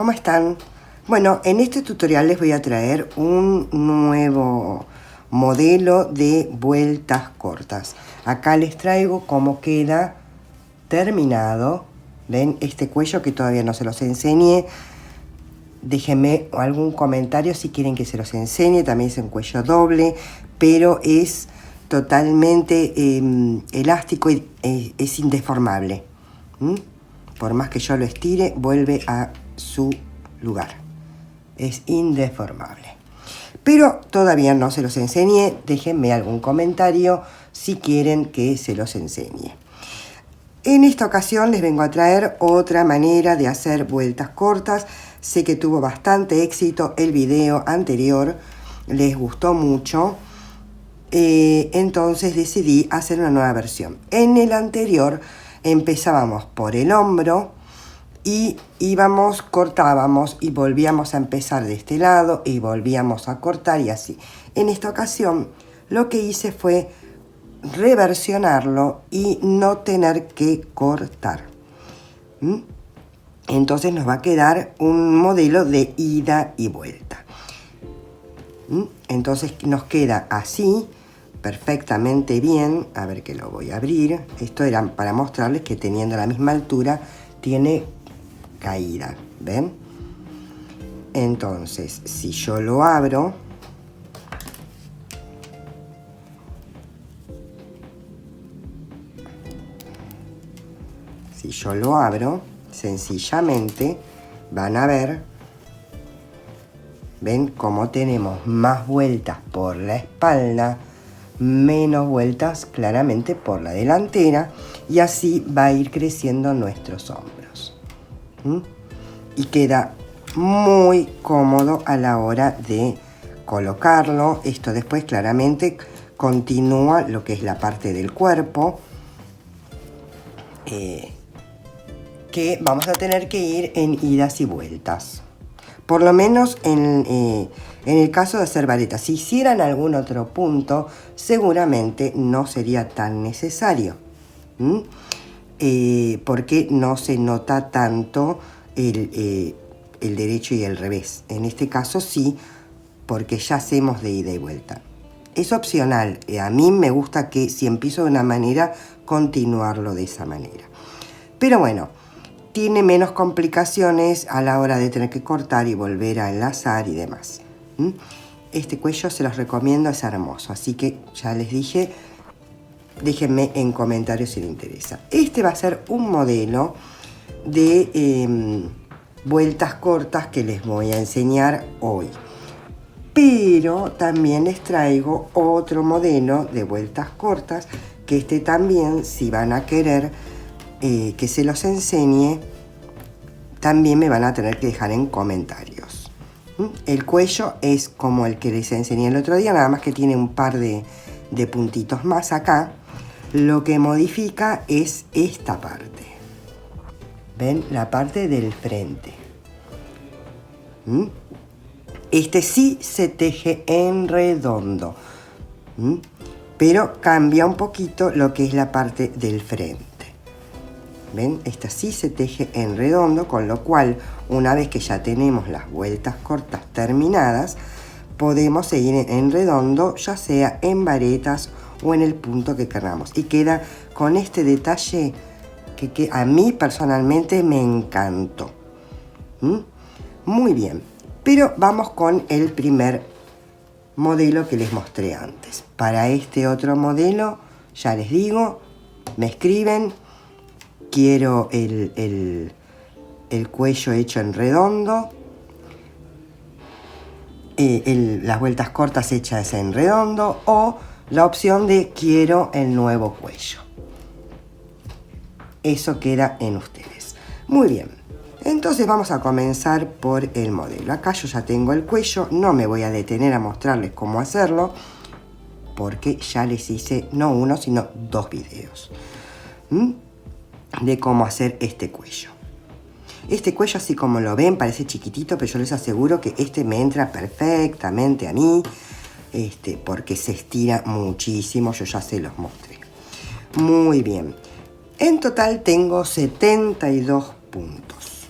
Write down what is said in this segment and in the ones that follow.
¿Cómo están? Bueno, en este tutorial les voy a traer un nuevo modelo de vueltas cortas. Acá les traigo cómo queda terminado. ¿Ven? Este cuello que todavía no se los enseñé. Déjenme algún comentario si quieren que se los enseñe. También es un cuello doble, pero es totalmente elástico y es indeformable. Por más que yo lo estire, vuelve a su lugar. Es indeformable. Pero todavía no se los enseñé. Déjenme algún comentario si quieren que se los enseñe. En esta ocasión les vengo a traer otra manera de hacer vueltas cortas. Sé que tuvo bastante éxito el video anterior. Les gustó mucho. Entonces decidí hacer una nueva versión. En el anterior empezábamos por el hombro y cortábamos y volvíamos a empezar de este lado y volvíamos a cortar y así. En esta ocasión lo que hice fue reversionarlo y no tener que cortar. Entonces nos va a quedar un modelo de ida y vuelta. Entonces nos queda así, perfectamente bien. A ver, que lo voy a abrir. Esto era para mostrarles que teniendo la misma altura tiene caída, ¿ven? Entonces, si yo lo abro, sencillamente van a ver, ven cómo tenemos más vueltas por la espalda, menos vueltas claramente por la delantera, y así va a ir creciendo nuestros hombros. Y queda muy cómodo a la hora de colocarlo. Esto después claramente continúa lo que es la parte del cuerpo, que vamos a tener que ir en idas y vueltas. Por lo menos en el caso de hacer varetas. Si hicieran algún otro punto, seguramente no sería tan necesario. Porque no se nota tanto el derecho y el revés. En este caso sí, porque ya hacemos de ida y vuelta. Es opcional. A mí me gusta que si empiezo de una manera, continuarlo de esa manera. Pero bueno, tiene menos complicaciones a la hora de tener que cortar y volver a enlazar y demás. Este cuello se los recomiendo, es hermoso. Así que ya les dije, déjenme en comentarios si les interesa. Este va a ser un modelo de vueltas cortas que les voy a enseñar hoy. Pero también les traigo otro modelo de vueltas cortas, que este también, si van a querer que se los enseñe, también me van a tener que dejar en comentarios. El cuello es como el que les enseñé el otro día, nada más que tiene un par de puntitos más acá. Lo que modifica es esta parte. ¿Ven? La parte del frente. Este sí se teje en redondo. Pero cambia un poquito lo que es la parte del frente. ¿Ven? Esta sí se teje en redondo, con lo cual una vez que ya tenemos las vueltas cortas terminadas, podemos seguir en redondo, ya sea en varetas o en el punto que queramos. Y queda con este detalle que a mí personalmente me encantó. Muy bien, pero vamos con el primer modelo que les mostré antes. Para este otro modelo, ya les digo, me escriben. Quiero el cuello hecho en redondo, las vueltas cortas hechas en redondo, o la opción de quiero el nuevo cuello. Eso queda en ustedes. Muy bien, entonces vamos a comenzar por el modelo. Acá yo ya tengo el cuello, no me voy a detener a mostrarles cómo hacerlo, porque ya les hice no uno, sino 2 videos. De cómo hacer este cuello. Este cuello, así como lo ven, parece chiquitito, pero yo les aseguro que este me entra perfectamente a mí, porque se estira muchísimo, yo ya se los mostré. Muy bien. En total tengo 72 puntos.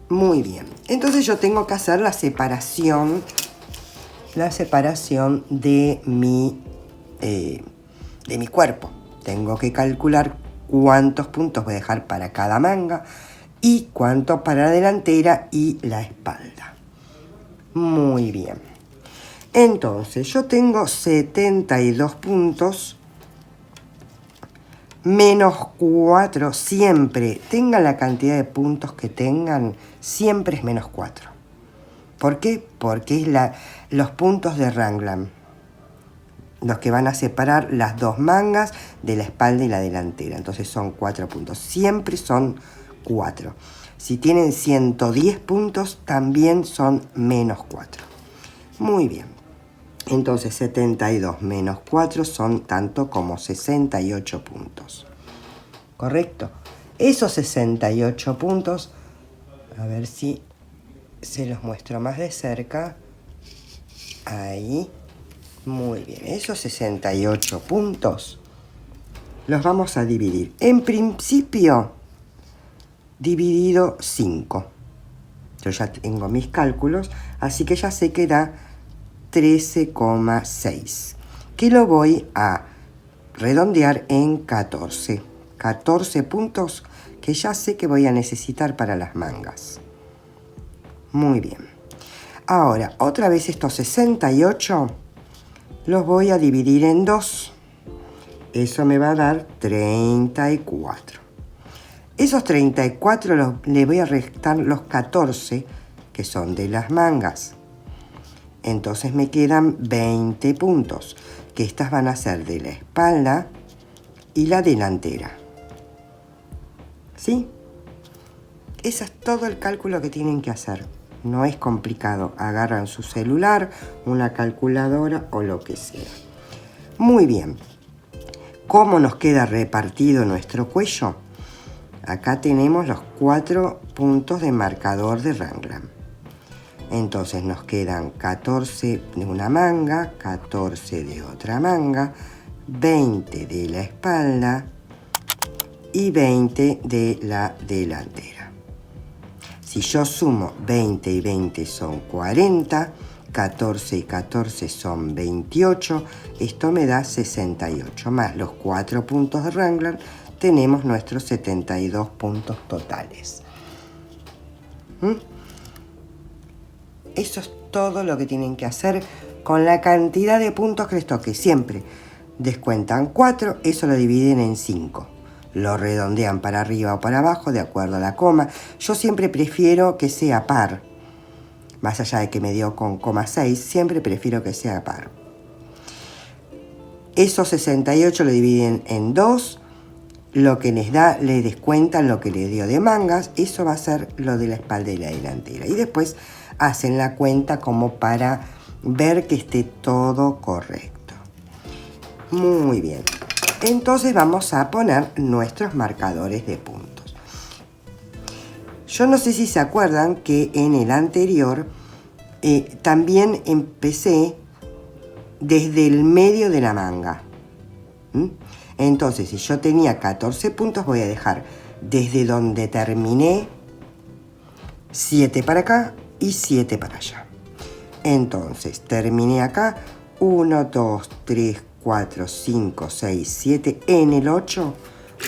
Muy bien. Entonces yo tengo que hacer la separación de mi cuerpo. Tengo que calcular cuántos puntos voy a dejar para cada manga y cuántos para la delantera y la espalda. Muy bien. Entonces yo tengo 72 puntos menos 4. Siempre, tengan la cantidad de puntos que tengan, siempre es menos 4. ¿Por qué? Porque es los puntos de Raglan, los que van a separar las dos mangas de la espalda y la delantera. Entonces son 4 puntos. Siempre son 4. Si tienen 110 puntos, también son menos 4. Muy bien. Entonces 72 menos 4 son tanto como 68 puntos. ¿Correcto? Esos 68 puntos, a ver si se los muestro más de cerca. Ahí. Muy bien. Esos 68 puntos los vamos a dividir. En principio, dividido 5. Yo ya tengo mis cálculos, así que ya sé que da 13,6. Que lo voy a redondear en 14. 14 puntos que ya sé que voy a necesitar para las mangas. Muy bien. Ahora, otra vez estos 68 los voy a dividir en 2. Eso me va a dar 34. Esos 34 le voy a restar los 14 que son de las mangas. Entonces me quedan 20 puntos, que estas van a ser de la espalda y la delantera. ¿Sí? Ese es todo el cálculo que tienen que hacer. No es complicado. Agarran su celular, una calculadora o lo que sea. Muy bien. ¿Cómo nos queda repartido nuestro cuello? Acá tenemos los 4 puntos de marcador de Raglan. Entonces nos quedan 14 de una manga, 14 de otra manga, 20 de la espalda y 20 de la delantera. Si yo sumo 20 y 20 son 40, 14 y 14 son 28, esto me da 68, más los 4 puntos de Raglan, tenemos nuestros 72 puntos totales. Eso es todo lo que tienen que hacer con la cantidad de puntos que les toque. Siempre descuentan 4, eso lo dividen en 5. Lo redondean para arriba o para abajo de acuerdo a la coma. Yo siempre prefiero que sea par. Más allá de que me dio con coma 6, siempre prefiero que sea par. Esos 68 lo dividen en 2. Lo que les da, le descuentan lo que les dio de mangas. Eso va a ser lo de la espalda y la delantera. Y después hacen la cuenta como para ver que esté todo correcto. Muy bien. Entonces vamos a poner nuestros marcadores de puntos. Yo no sé si se acuerdan que en el anterior también empecé desde el medio de la manga. Entonces, si yo tenía 14 puntos, voy a dejar desde donde terminé 7 para acá y 7 para allá. Entonces, terminé acá 1, 2, 3, 4, 5, 6, 7. En el 8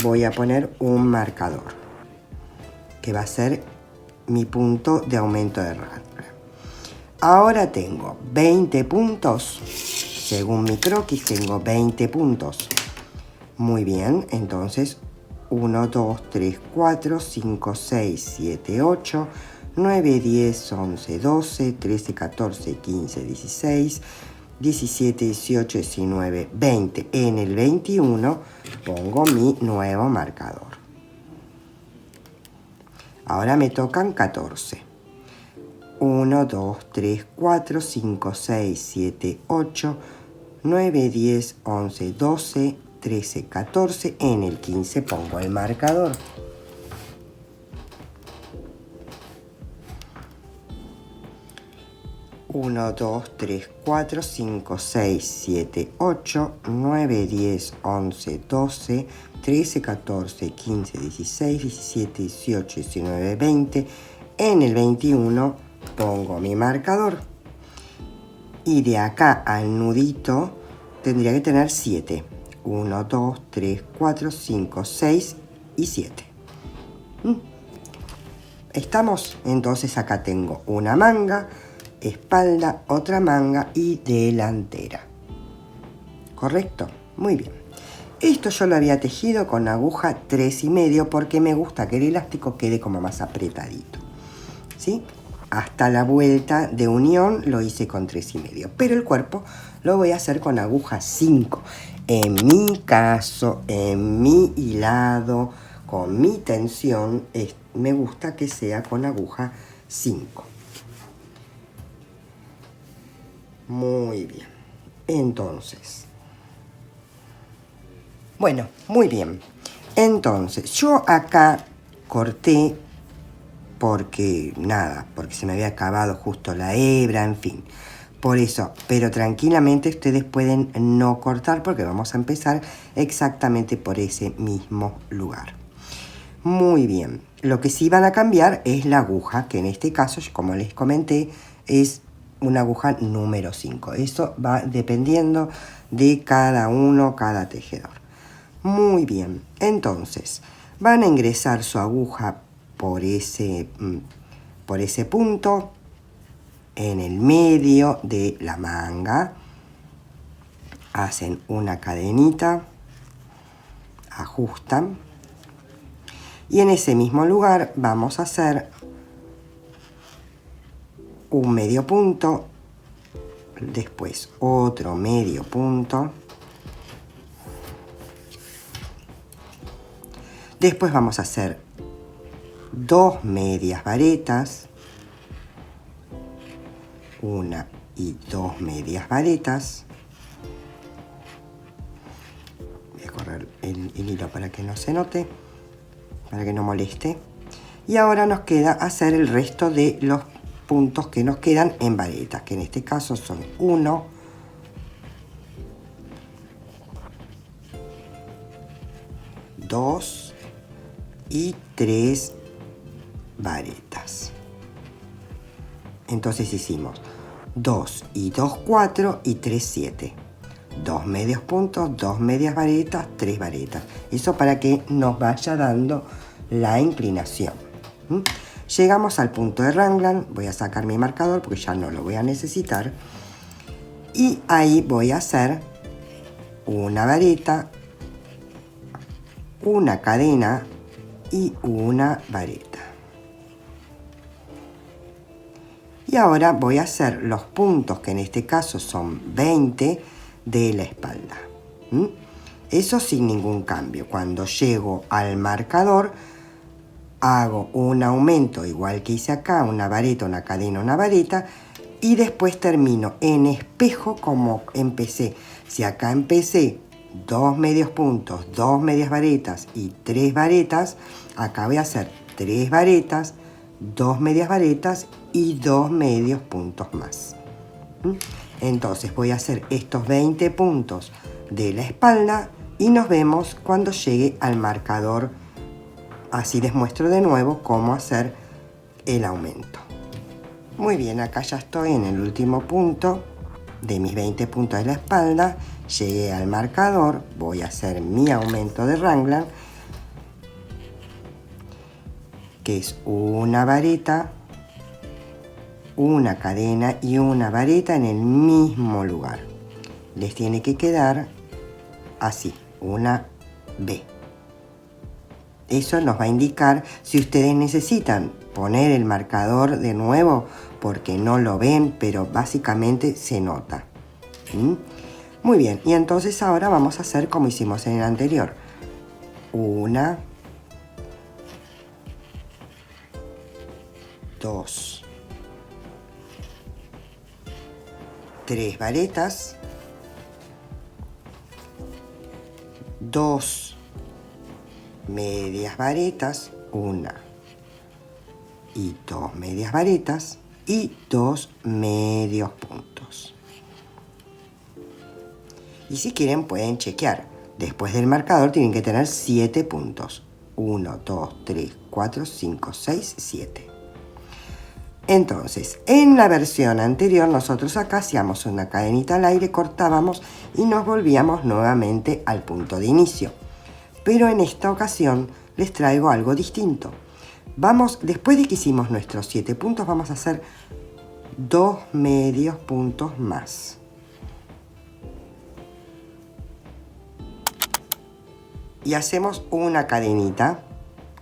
voy a poner un marcador, que va a ser mi punto de aumento de Raglan. Ahora tengo 20 puntos. Según mi croquis, tengo 20 puntos. Muy bien, entonces 1, 2, 3, 4, 5, 6, 7, 8, 9, 10, 11, 12, 13, 14, 15, 16, 17, 18, 19, 20. En el 21 pongo mi nuevo marcador. Ahora me tocan 14. 1, 2, 3, 4, 5, 6, 7, 8, 9, 10, 11, 12, 13, 14. En el 15 pongo el marcador. Uno, 2, 3, 4, 5, 6, 7, 8, 9, 10, 11, 12, 13, 14, 15, 16, 17, 18, 19, 20. En el 21 pongo mi marcador y de acá al nudito tendría que tener 7. 1, 2, 3, 4, 5, 6 y 7. ¿Estamos? Entonces acá tengo una manga, espalda, otra manga y delantera. ¿Correcto? Muy bien. Esto yo lo había tejido con aguja 3,5 porque me gusta que el elástico quede como más apretadito. ¿Sí? Hasta la vuelta de unión lo hice con 3,5, pero el cuerpo lo voy a hacer con aguja 5. En mi caso, en mi hilado, con mi tensión, me gusta que sea con aguja 5. Muy bien. Entonces, bueno, muy bien. Entonces, yo acá corté porque se me había acabado justo la hebra, en fin. Por eso, pero tranquilamente ustedes pueden no cortar porque vamos a empezar exactamente por ese mismo lugar. Muy bien. Lo que sí van a cambiar es la aguja, que en este caso, como les comenté, es una aguja número 5. Eso va dependiendo de cada tejedor. Muy bien. Entonces, van a ingresar su aguja por ese punto en el medio de la manga, hacen una cadenita, ajustan y en ese mismo lugar vamos a hacer un medio punto, después otro medio punto, después vamos a hacer 2 medias varetas, 1 y 2 medias varetas. Voy a correr el hilo para que no se note, para que no moleste. Y ahora nos queda hacer el resto de los puntos que nos quedan en varetas, que en este caso son 1, 2 y 3 varetas. Entonces hicimos 2 y 2, 4 y 3, 7. 2 medios puntos, 2 medias varetas, 3 varetas. Eso para que nos vaya dando la inclinación. Llegamos al punto de raglan. Voy a sacar mi marcador porque ya no lo voy a necesitar. Y ahí voy a hacer una vareta, una cadena y una vareta. Y ahora voy a hacer los puntos, que en este caso son 20, de la espalda. Eso sin ningún cambio. Cuando llego al marcador, hago un aumento igual que hice acá, una vareta, una cadena, una vareta, y después termino en espejo como empecé. Si acá empecé 2 medios puntos, 2 medias varetas y 3 varetas, acá voy a hacer 3 varetas, 2 medias varetas y 2 medios puntos más. Entonces voy a hacer estos 20 puntos de la espalda y nos vemos cuando llegue al marcador. Así les muestro de nuevo cómo hacer el aumento. Muy bien, acá ya estoy en el último punto de mis 20 puntos de la espalda. Llegué al marcador, voy a hacer mi aumento de raglan, que es una vareta, una cadena y una vareta en el mismo lugar. Les tiene que quedar así, una B. Eso nos va a indicar si ustedes necesitan poner el marcador de nuevo porque no lo ven, pero básicamente se nota. Muy bien, y entonces ahora vamos a hacer como hicimos en el anterior. Una, 2, 3 varetas, 2 medias varetas, 1 y 2 medias varetas y 2 medios puntos. Y si quieren pueden chequear. Después del marcador tienen que tener 7 puntos. 1, 2, 3, 4, 5, 6, 7. Entonces, en la versión anterior nosotros acá hacíamos una cadenita al aire, cortábamos y nos volvíamos nuevamente al punto de inicio. Pero en esta ocasión les traigo algo distinto. Vamos, después de que hicimos nuestros 7 puntos, vamos a hacer 2 medios puntos más. Y hacemos una cadenita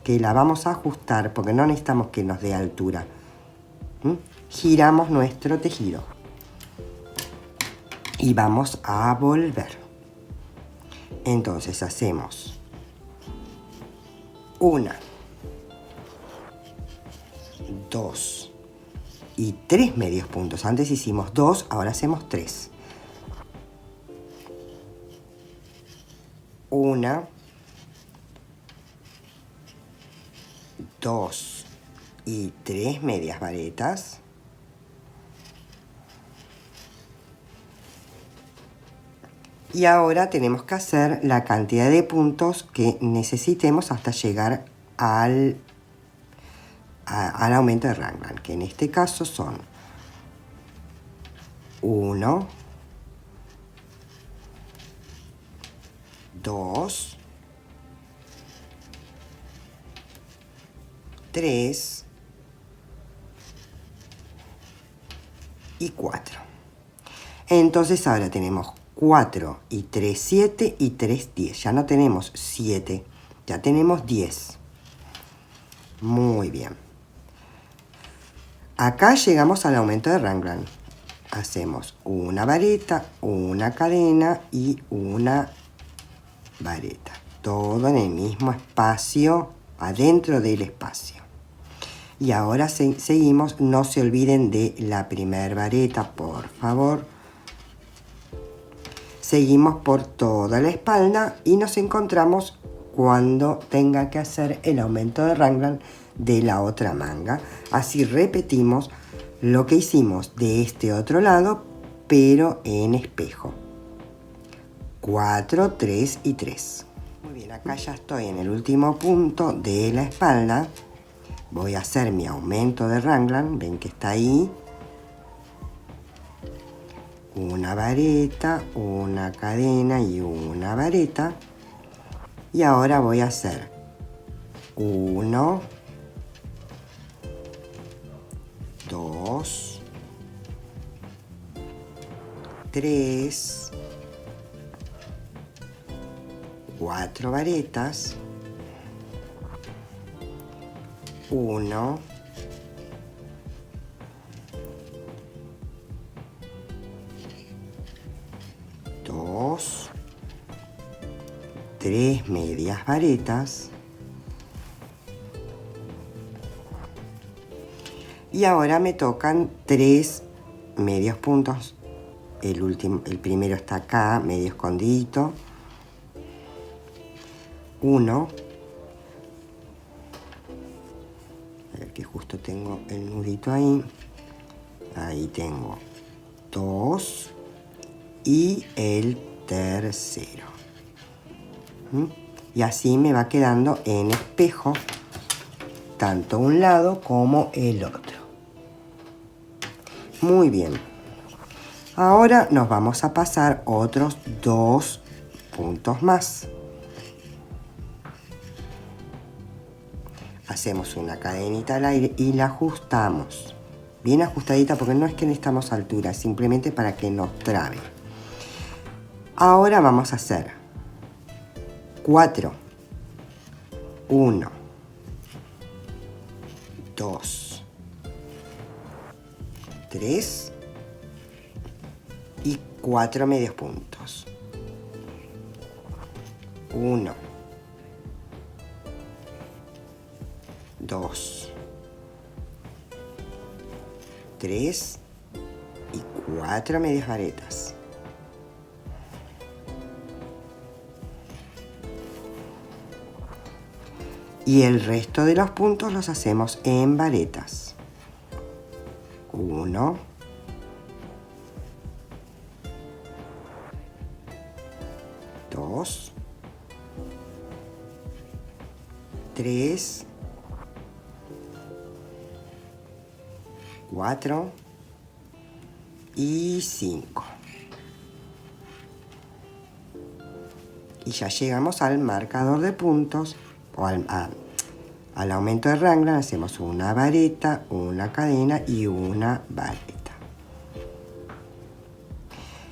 que la vamos a ajustar porque no necesitamos que nos dé altura. Giramos nuestro tejido y vamos a volver. Entonces hacemos 1, 2 y 3 medios puntos. Antes hicimos 2, ahora hacemos 3. 1, 2 y 3 medias varetas. Y ahora tenemos que hacer la cantidad de puntos que necesitemos hasta llegar al aumento de raglan, que en este caso son 1, 2, 3 y 4. Entonces ahora tenemos 4 y 3, 7 y 3, 10. Ya no tenemos 7, ya tenemos 10. Muy bien. Acá llegamos al aumento de raglan. Hacemos una vareta, una cadena y una vareta. Todo en el mismo espacio, adentro del espacio. Y ahora seguimos. No se olviden de la primera vareta, por favor. Seguimos por toda la espalda y nos encontramos cuando tenga que hacer el aumento de raglan de la otra manga. Así repetimos lo que hicimos de este otro lado, pero en espejo. 4, 3 y 3. Muy bien, acá ya estoy en el último punto de la espalda. Voy a hacer mi aumento de raglan, ven que está ahí. Una vareta, una cadena y una vareta. Y ahora voy a hacer 1, 2, 3, 4 varetas, 1, 2, 3 medias varetas. Y ahora me tocan 3 medios puntos. El primero está acá, medio escondidito. 1. A ver que justo tengo el nudito ahí. Ahí tengo 2 y el tercero. Y así me va quedando en espejo tanto un lado como el otro. Muy bien. Ahora nos vamos a pasar otros 2 puntos más. Hacemos una cadenita al aire y la ajustamos. Bien ajustadita porque no es que necesitamos altura, simplemente para que nos trabe. Ahora vamos a hacer 4. 1, 2, 3 y 4 medios puntos. 1, 2, 3 y 4 medias varetas. Y el resto de los puntos los hacemos en varetas. 1, 2, 3 4 y 5. Y ya llegamos al marcador de puntos o al aumento de raglan. Hacemos una vareta, una cadena y una vareta.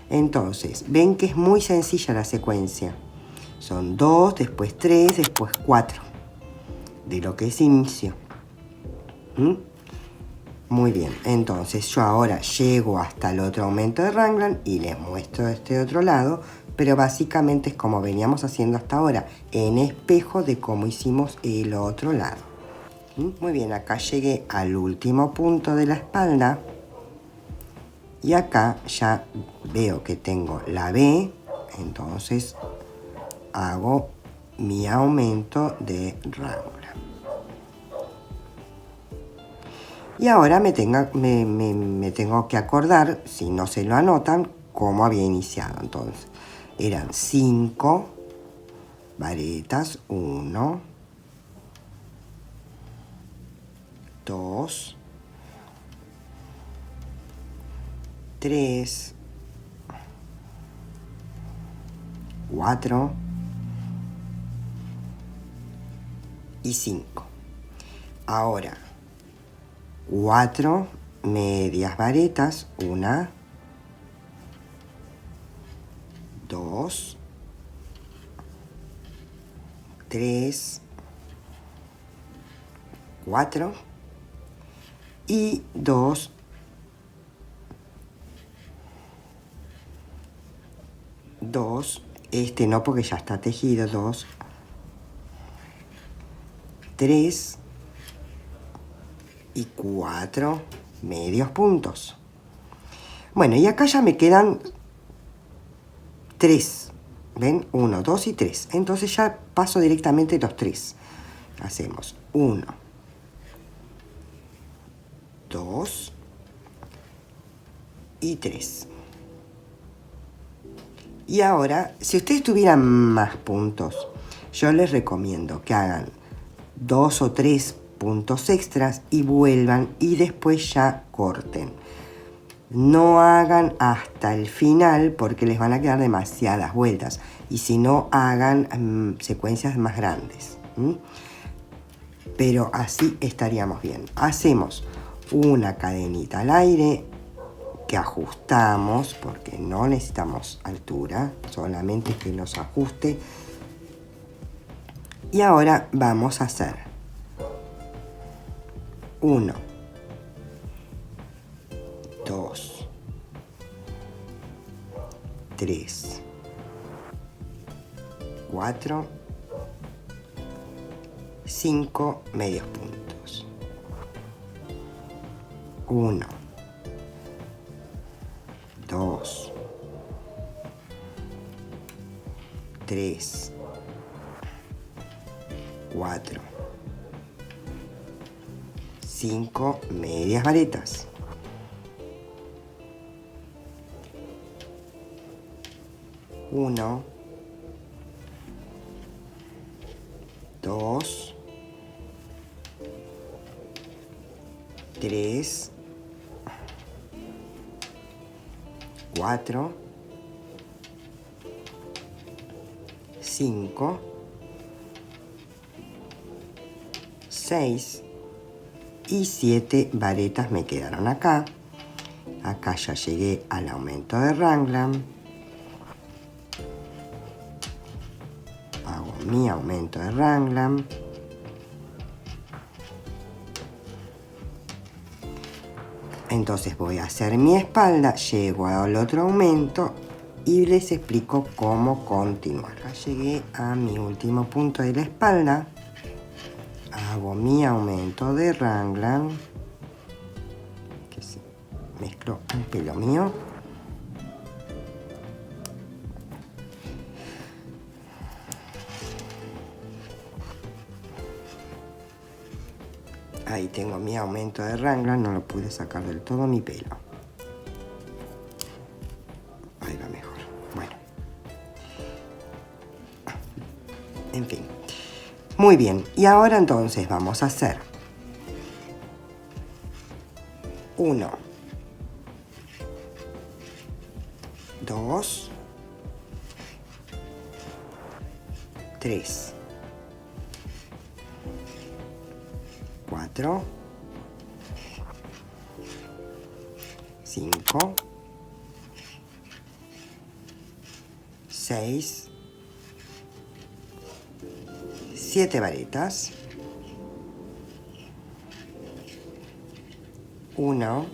Entonces, ven que es muy sencilla la secuencia. Son 2, después 3, después 4 de lo que es inicio. Muy bien, entonces yo ahora llego hasta el otro aumento de raglan y les muestro este otro lado, pero básicamente es como veníamos haciendo hasta ahora, en espejo de cómo hicimos el otro lado. Muy bien, acá llegué al último punto de la espalda y acá ya veo que tengo la B, entonces hago mi aumento de raglan. Y ahora me tengo que acordar, si no se lo anotan, cómo había iniciado. Entonces, eran 5 varetas, 1, 2, 3, 4 y 5. Ahora, 4 medias varetas, 1, 2, 3, 4 y 2, 2, este no porque ya está tejido, 2, 3 y 4 medios puntos. Bueno, y acá ya me quedan 3, ¿ven? 1, 2 y 3. Entonces ya paso directamente los 3. Hacemos 1, 2 y 3. Y ahora, si ustedes tuvieran más puntos, yo les recomiendo que hagan 2 o 3 puntos extras y vuelvan y después ya corten. No hagan hasta el final porque les van a quedar demasiadas vueltas. Y si no, hagan secuencias más grandes. Pero así estaríamos bien. Hacemos una cadenita al aire que ajustamos porque no necesitamos altura, solamente que nos ajuste. Y ahora vamos a hacer 1, 2, 3, 4, 5 medios puntos. 1, 2, 3, 4, 5 medias varetas. 1, 2, 3, 4, 5, 6 y 7 varetas me quedaron acá. Acá ya llegué al aumento de raglan. Hago mi aumento de raglan. Entonces voy a hacer mi espalda, llego al otro aumento y les explico cómo continuar. Acá llegué a mi último punto de la espalda. Hago mi aumento de raglan. Que sí, mezclo un pelo mío. Ahí tengo mi aumento de raglan, no lo pude sacar del todo mi pelo. Ahí va mejor. Bueno. En fin. Muy bien. Y ahora entonces vamos a hacer 1, 2, 3, 4, 5, 6, 7 varetas, 1,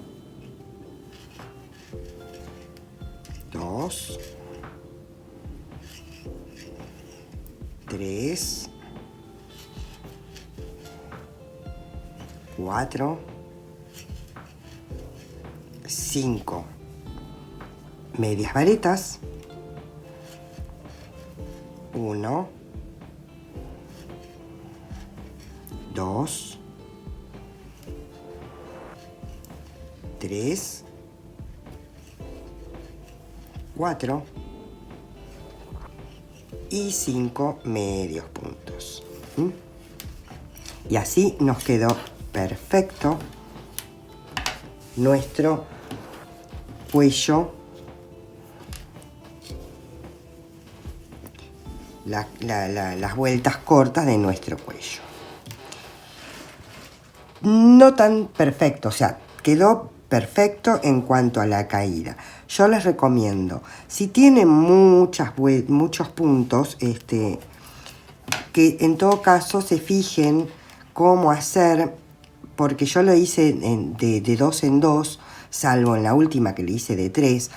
2, 3, 4, 5 medias varetas, 1, 2, 3, 4 y 5 medios puntos. Y así nos quedó perfecto nuestro cuello, las vueltas cortas de nuestro cuello. No tan perfecto, o sea, quedó perfecto en cuanto a la caída. Yo les recomiendo, si tienen muchos puntos, que en todo caso se fijen cómo hacer, porque yo lo hice de 2 en 2, salvo en la última que le hice de 3,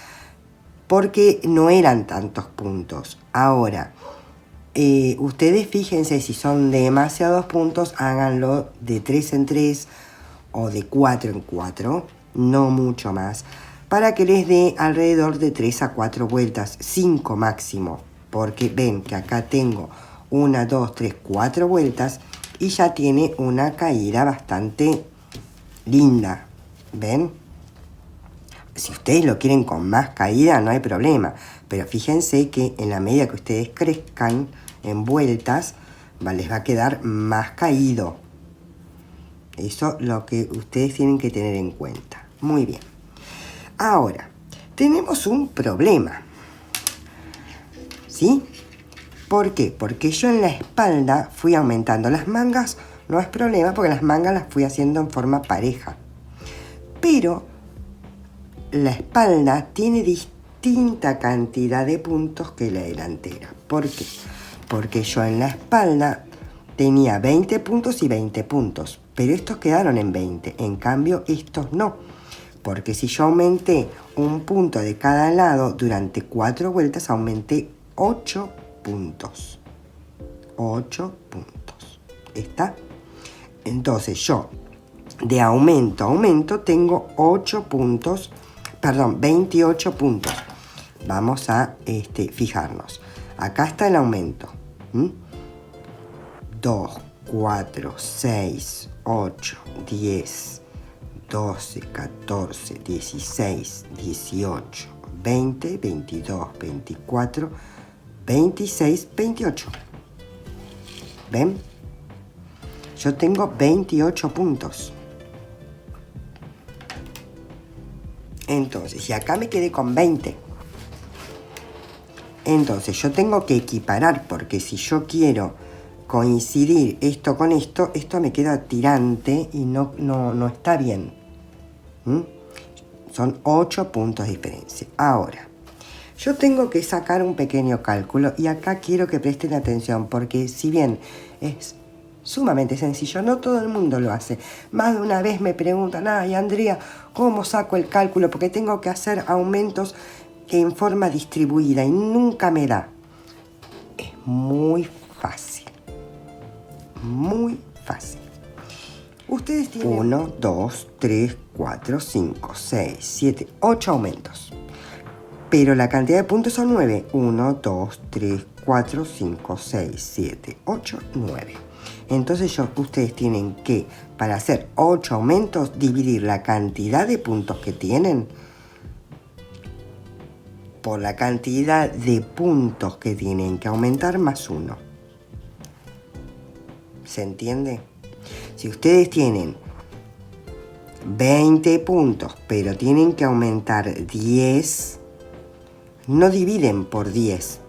porque no eran tantos puntos. Ahora, ustedes fíjense, si son demasiados puntos, háganlo de 3 en 3 o de 4 en 4, no mucho más, para que les dé alrededor de 3 a 4 vueltas, 5 máximo, porque ven que acá tengo 1, 2, 3, 4 vueltas y ya tiene una caída bastante linda, ¿ven? Si ustedes lo quieren con más caída, no hay problema, pero fíjense que en la medida que ustedes crezcan en vueltas, les va a quedar más caído. Eso es lo que ustedes tienen que tener en cuenta. Muy bien. Ahora, tenemos un problema. ¿Sí? ¿Por qué? Porque yo en la espalda fui aumentando las mangas. No es problema porque las mangas las fui haciendo en forma pareja. Pero la espalda tiene distinta cantidad de puntos que la delantera. ¿Por qué? Porque yo en la espalda tenía 20 puntos y 20 puntos, pero estos quedaron en 20, en cambio estos no, porque si yo aumenté un punto de cada lado durante 4 vueltas, aumenté 8 puntos. 8 puntos. ¿Está? Entonces yo, de aumento a aumento, tengo 28 puntos. Vamos a fijarnos. Acá está el aumento. 2, 4, 6, 8, 10, 12, 14, 16, 18, 20, 22, 24, 26, 28. ¿Ven? Yo tengo 28 puntos. Entonces, y acá me quedé con 20. Entonces, yo tengo que equiparar, porque si yo quiero coincidir esto con esto, esto me queda tirante y no está bien. Son 8 puntos de diferencia. Ahora, yo tengo que sacar un pequeño cálculo y acá quiero que presten atención, porque si bien es sumamente sencillo, no todo el mundo lo hace. Más de una vez me preguntan, ay Andrea, ¿cómo saco el cálculo? Porque tengo que hacer aumentos en forma distribuida y nunca me da. Es muy fácil. Muy fácil. Ustedes tienen 1, 2, 3, 4, 5, 6, 7, 8 aumentos. Pero la cantidad de puntos son 9. 1, 2, 3, 4, 5, 6, 7, 8, 9. Entonces ustedes tienen que, para hacer 8 aumentos, dividir la cantidad de puntos que tienen por la cantidad de puntos que tienen que aumentar más 1. ¿Se entiende? Si ustedes tienen 20 puntos, pero tienen que aumentar 10, no dividen por 10,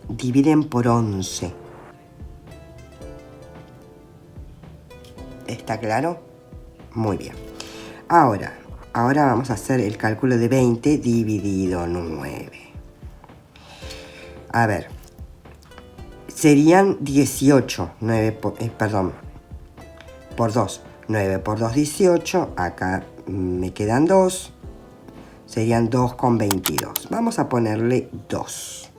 dividen por 11. ¿Está claro? Muy bien. Ahora vamos a hacer el cálculo de 20 dividido 9. A ver, serían 18, 9 por 2. 9 por 2, 18. Acá me quedan 2. Serían 2,22. Vamos a ponerle 2.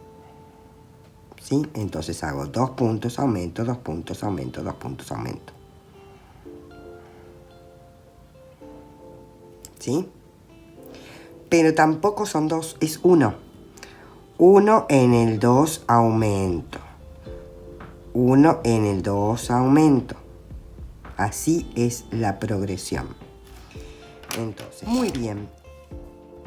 ¿Sí? Entonces hago 2 puntos, aumento, 2 puntos, aumento, 2 puntos, aumento. ¿Sí? Pero tampoco son 2, es 1. 1 en el 2 aumento. 1 en el 2 aumento. Así es la progresión. Entonces, muy bien.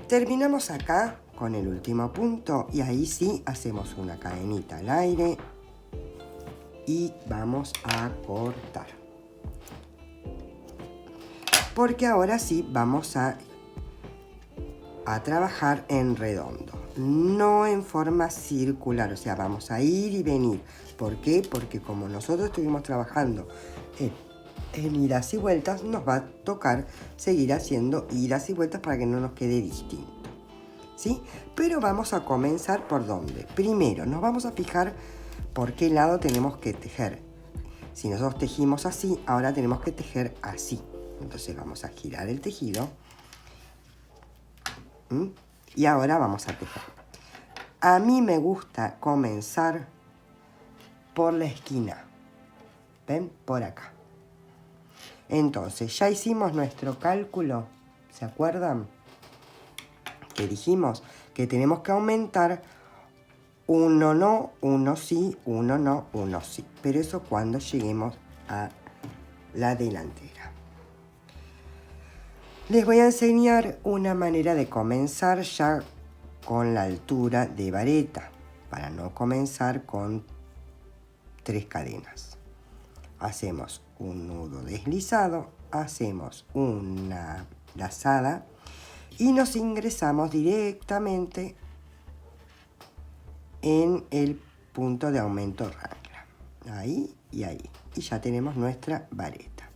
Terminamos acá con el último punto y ahí sí hacemos una cadenita al aire y vamos a cortar. Porque ahora sí vamos a trabajar en redondo, no en forma circular, o sea, vamos a ir y venir. ¿Por qué? Porque como nosotros estuvimos trabajando en idas y vueltas, nos va a tocar seguir haciendo idas y vueltas para que no nos quede distinto, ¿sí? Pero vamos a comenzar por dónde. Primero nos vamos a fijar por qué lado tenemos que tejer. Si nosotros tejimos así, ahora tenemos que tejer así. Entonces vamos a girar el tejido. Y ahora vamos a tejer. A mí me gusta comenzar por la esquina. ¿Ven? Por acá. Entonces, ya hicimos nuestro cálculo. ¿Se acuerdan? Que dijimos que tenemos que aumentar uno no, uno sí, uno no, uno sí. Pero eso cuando lleguemos a la delantera. Les voy a enseñar una manera de comenzar ya con la altura de vareta, para no comenzar con 3 cadenas. Hacemos un nudo deslizado, hacemos una lazada y nos ingresamos directamente en el punto de aumento rangla. Ahí y ahí. Y ya tenemos nuestra vareta,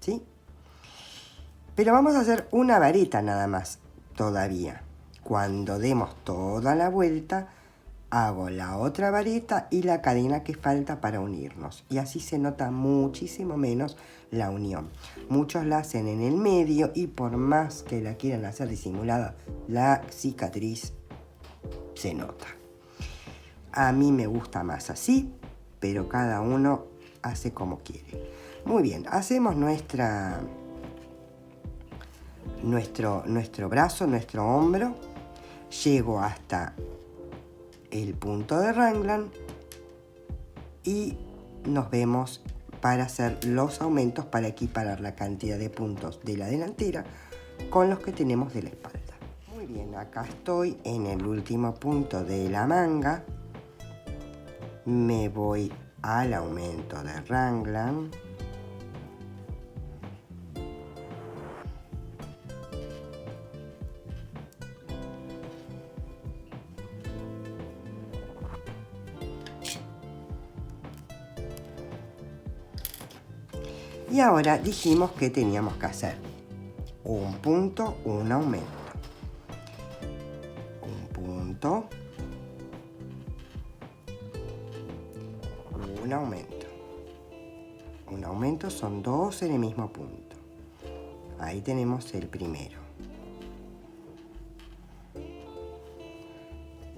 ¿sí? Pero vamos a hacer una vareta nada más todavía. Cuando demos toda la vuelta, hago la otra vareta y la cadena que falta para unirnos. Y así se nota muchísimo menos la unión. Muchos la hacen en el medio y por más que la quieran hacer disimulada, la cicatriz se nota. A mí me gusta más así, pero cada uno hace como quiere. Muy bien, hacemos nuestro brazo, nuestro hombro. Llego hasta el punto de raglan y nos vemos para hacer los aumentos para equiparar la cantidad de puntos de la delantera con los que tenemos de la espalda. Muy bien, acá estoy en el último punto de la manga. Me voy al aumento de raglan. Y ahora dijimos que teníamos que hacer un punto, un aumento. Un punto, un aumento. Un aumento son 2 en el mismo punto. Ahí tenemos el primero.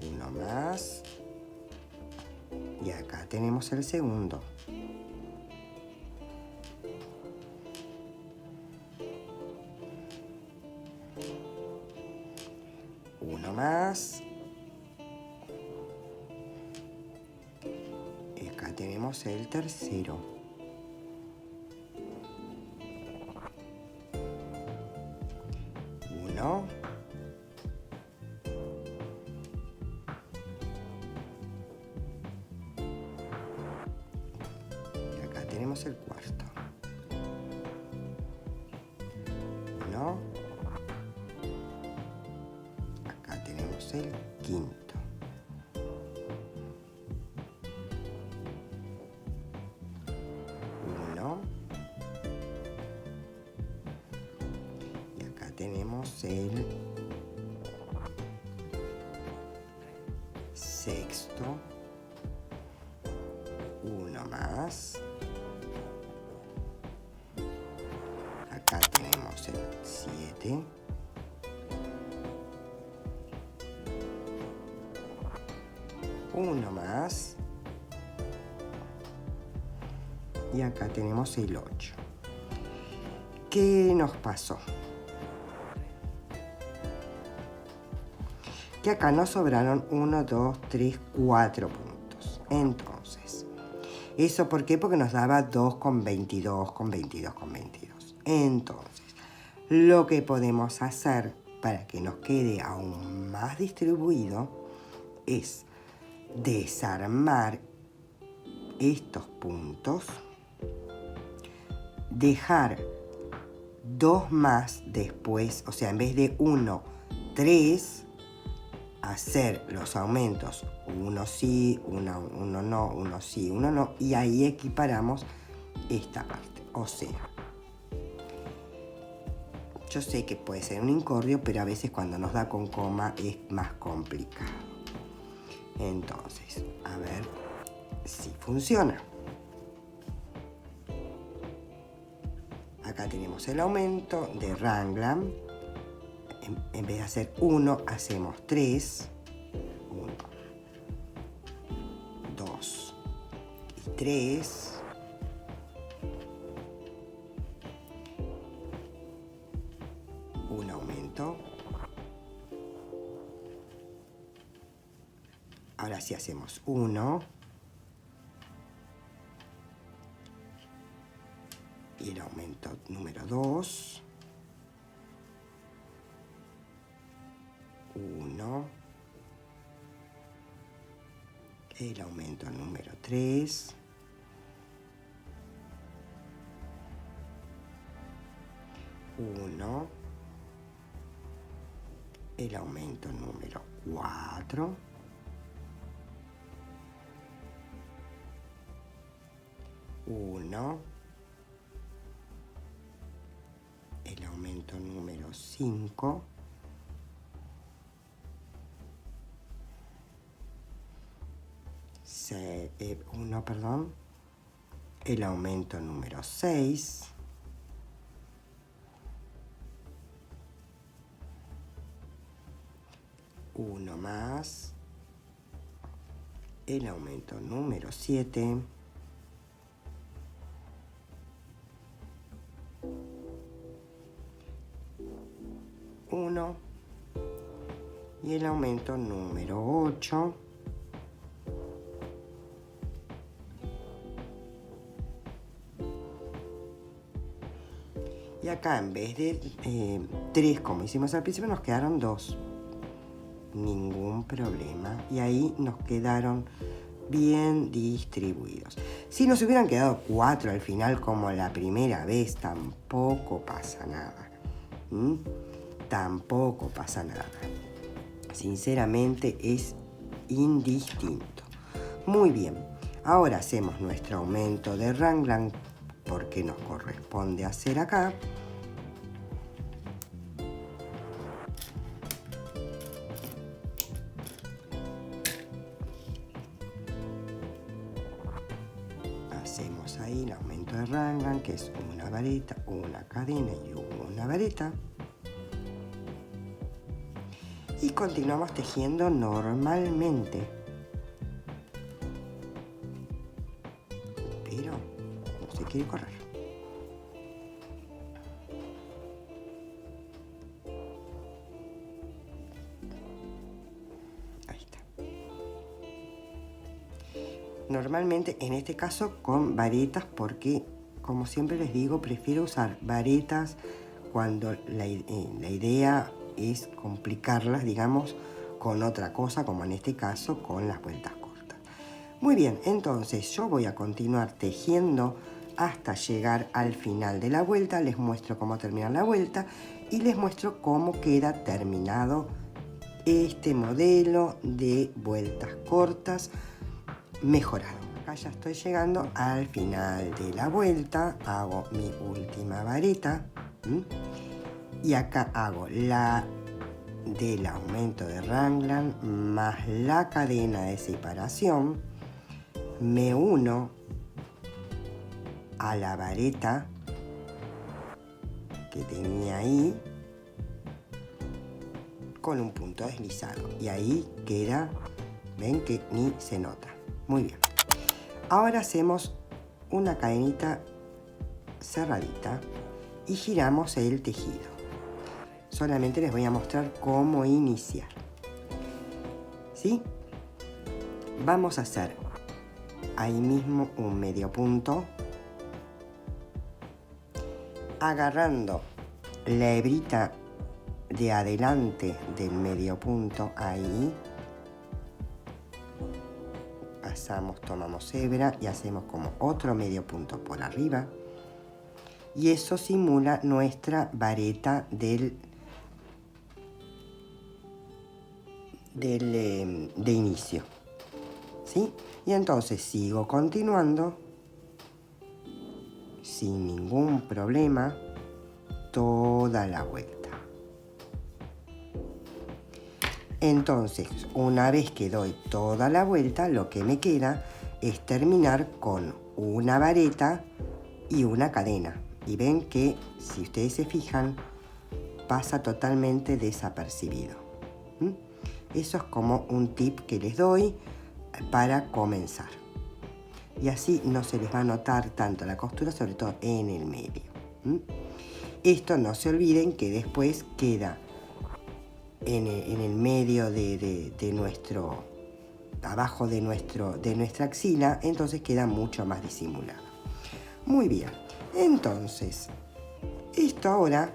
Uno más. Y acá tenemos el segundo. Uno más. Y acá tenemos el tercero. Uno. Y acá tenemos el cuarto. Uno. tenemos el quinto. Uno. Y acá tenemos el sexto. Uno más. Acá tenemos el 7. Uno más. Y acá tenemos el 8. ¿Qué nos pasó? Que acá nos sobraron 1, 2, 3, 4 puntos. Entonces, ¿eso por qué? Porque nos daba 2 con 22, con 22, con 22. Entonces, lo que podemos hacer para que nos quede aún más distribuido es desarmar estos puntos, dejar 2 más después, o sea, en vez de 1, 3, hacer los aumentos 1 sí, 1 no, 1 sí, 1 no, y ahí equiparamos esta parte. O sea, yo sé que puede ser un incordio, pero a veces cuando nos da con coma es más complicado. Entonces, a ver si funciona. Acá tenemos el aumento de Raglan. En vez de hacer 1, hacemos 3. 1, 2 y 3. Un aumento. Ahora sí hacemos 1. Y el aumento número 2. 1. El aumento número 3. 1. El aumento número 4. 1. El aumento número 5. 1, perdón. El aumento número 6. 1 más. El aumento número 7. 1. Y el aumento número 8. Y acá en vez de 3 como hicimos al principio nos quedaron 2. Ningún problema. Y ahí nos quedaron bien distribuidos. Si nos hubieran quedado 4 al final como la primera vez, tampoco pasa nada. Tampoco pasa nada. Sinceramente es indistinto. Muy bien. Ahora hacemos nuestro aumento de Raglan porque nos corresponde hacer acá. Hacemos ahí el aumento de Raglan, que es una vareta, una cadena y una vareta. Y continuamos tejiendo normalmente. Pero no se quiere correr. Ahí está. Normalmente en este caso con varetas porque, como siempre les digo, prefiero usar varetas cuando la idea es complicarlas, digamos, con otra cosa, como en este caso con las vueltas cortas. Muy bien, entonces yo voy a continuar tejiendo hasta llegar al final de la vuelta. Les muestro cómo termina la vuelta y les muestro cómo queda terminado este modelo de vueltas cortas mejorado. Acá ya estoy llegando al final de la vuelta, hago mi última vareta y acá hago la del aumento de raglan más la cadena de separación, me uno a la vareta que tenía ahí con un punto deslizado y ahí queda, ven que ni se nota. Muy bien, ahora hacemos una cadenita cerradita y giramos el tejido. Solamente les voy a mostrar cómo iniciar, ¿sí? Vamos a hacer ahí mismo un medio punto, agarrando la hebrita de adelante del medio punto, ahí pasamos, tomamos hebra y hacemos como otro medio punto por arriba, y eso simula nuestra vareta de inicio, ¿sí? Y entonces sigo continuando sin ningún problema toda la vuelta. Entonces, una vez que doy toda la vuelta, lo que me queda es terminar con una vareta y una cadena. Y ven que, si ustedes se fijan, pasa totalmente desapercibido. Eso es como un tip que les doy para comenzar. Y así no se les va a notar tanto la costura, sobre todo en el medio. Esto no se olviden que después queda en el medio de nuestro, abajo de nuestra axila, entonces queda mucho más disimulado. Muy bien, entonces esto ahora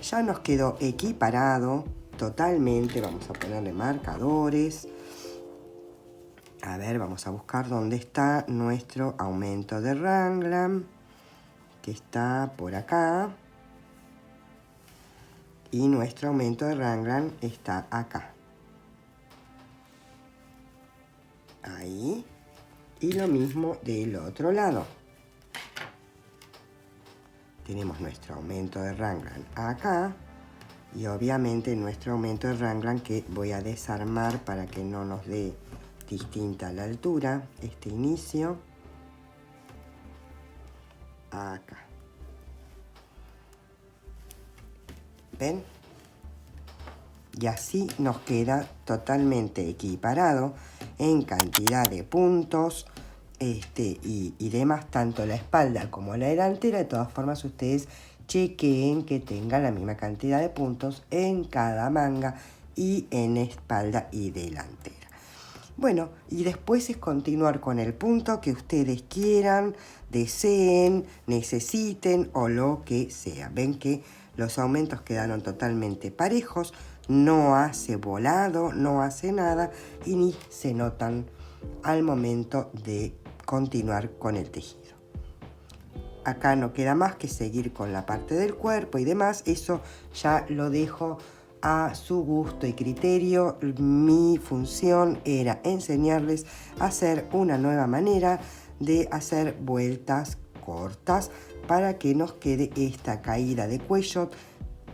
ya nos quedó equiparado totalmente. Vamos a ponerle marcadores. A ver, vamos a buscar dónde está nuestro aumento de raglan, que está por acá. Y nuestro aumento de raglan está acá. Ahí. Y lo mismo del otro lado. Tenemos nuestro aumento de raglan acá. Y obviamente nuestro aumento de raglan, que voy a desarmar para que no nos dé distinta la altura. Este inicio. Acá. ¿Ven? Y así nos queda totalmente equiparado en cantidad de puntos y demás, tanto la espalda como la delantera. De todas formas, ustedes chequeen que tenga la misma cantidad de puntos en cada manga y en espalda y delantera. Bueno, y después es continuar con el punto que ustedes quieran, deseen, necesiten o lo que sea. Ven que los aumentos quedaron totalmente parejos, no hace volado, no hace nada y ni se notan al momento de continuar con el tejido. Acá no queda más que seguir con la parte del cuerpo y demás, eso ya lo dejo a su gusto y criterio. Mi función era enseñarles a hacer una nueva manera de hacer vueltas cortas para que nos quede esta caída de cuello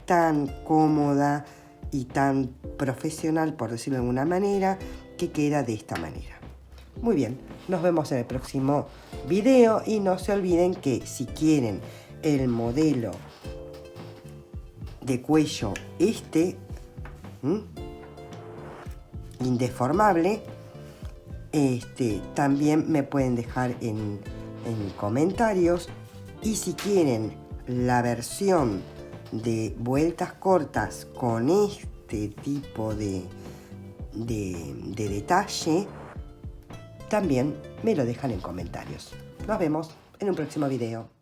tan cómoda y tan profesional, por decirlo de alguna manera, que queda de esta manera. Muy bien, nos vemos en el próximo video y no se olviden que si quieren el modelo de cuello indeformable, también me pueden dejar en comentarios. Y si quieren la versión de vueltas cortas con este tipo de detalle, también me lo dejan en comentarios. Nos vemos en un próximo video.